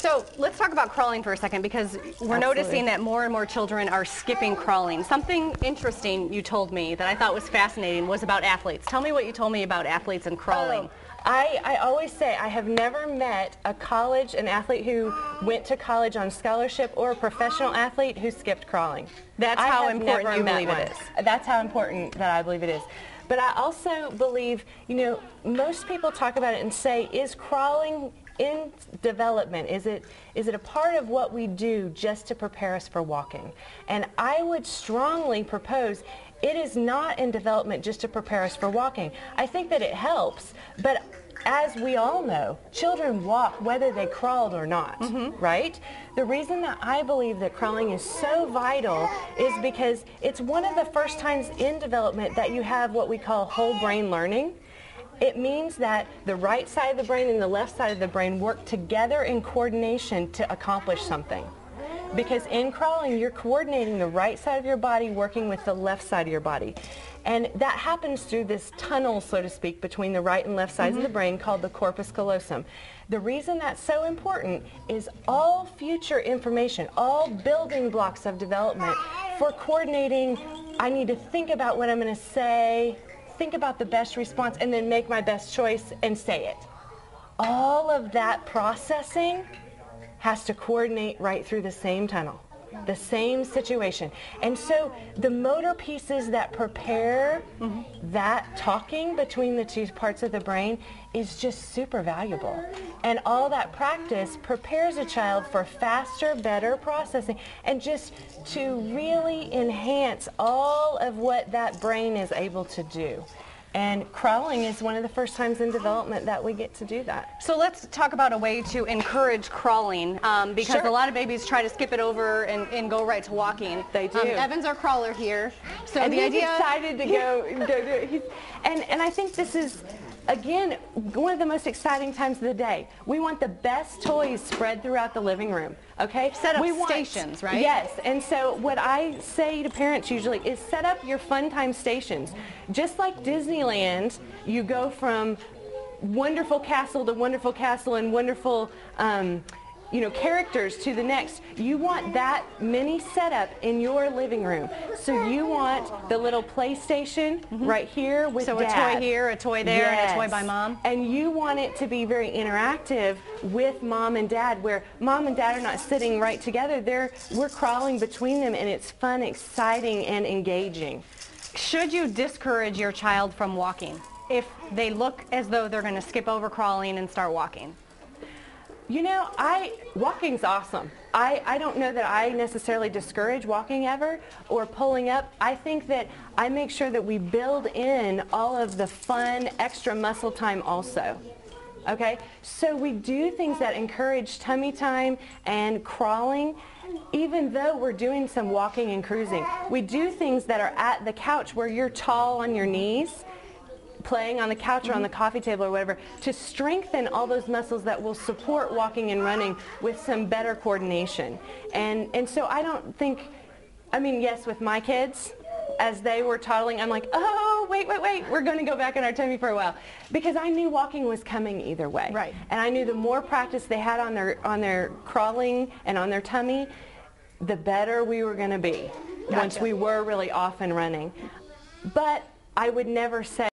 So let's talk about crawling for a second, because we're noticing that more and more children are skipping crawling. Something interesting you told me that I thought was fascinating was about athletes. Tell me what you told me about athletes and crawling. I always say I have never met an athlete who went to college on scholarship or a professional athlete who skipped crawling. That's how important you believe it is. That's how important that I believe it is. But I also believe, most people talk about it and say, is crawling in development? Is it a part of what we do just to prepare us for walking? And I would strongly propose it is not in development just to prepare us for walking. I think that it helps, but as we all know, children walk whether they crawled or not, right? The reason that I believe that crawling is so vital is because it's one of the first times in development that you have what we call whole brain learning. It means that the right side of the brain and the left side of the brain work together in coordination to accomplish something. Because in crawling, you're coordinating the right side of your body working with the left side of your body. And that happens through this tunnel, so to speak, between the right and left sides of the brain called the corpus callosum. The reason that's so important is all future information, all building blocks of development for coordinating. I need to think about what I'm going to say, think about the best response, and then make my best choice and say it. All of that processing has to coordinate right through the same tunnel, the same situation. And so the motor pieces that prepare that talking between the two parts of the brain is just super valuable. And all that practice prepares a child for faster, better processing and just to really enhance all of what that brain is able to do. And crawling is one of the first times in development that we get to do that. So let's talk about a way to encourage crawling, because a lot of babies try to skip it over and go right to walking. They do. Evan's our crawler here. So and the he's idea excited to go do it. And I think this is, again, one of the most exciting times of the day. We want the best toys spread throughout the living room, okay? Set up stations, right? Yes, and so what I say to parents usually is set up your fun time stations. Just like Disneyland, you go from wonderful castle to wonderful castle and wonderful characters to the next. You want that mini setup in your living room. So you want the little PlayStation right here with Dad. So a toy here, a toy there, and a toy by Mom. And you want it to be very interactive with Mom and Dad, where Mom and Dad are not sitting right together. We're crawling between them, and it's fun, exciting, and engaging. Should you discourage your child from walking if they look as though they're going to skip over crawling and start walking? Walking's awesome. I don't know that I necessarily discourage walking ever or pulling up. I think that I make sure that we build in all of the fun, extra muscle time also. Okay? So we do things that encourage tummy time and crawling, even though we're doing some walking and cruising. We do things that are at the couch where you're tall on your knees, playing on the couch or on the coffee table or whatever, to strengthen all those muscles that will support walking and running with some better coordination. And so I don't think, yes, with my kids, as they were toddling, I'm like, oh, wait, we're going to go back in our tummy for a while. Because I knew walking was coming either way. Right. And I knew the more practice they had on their crawling and on their tummy, the better we were going to be once we were really off and running. But I would never say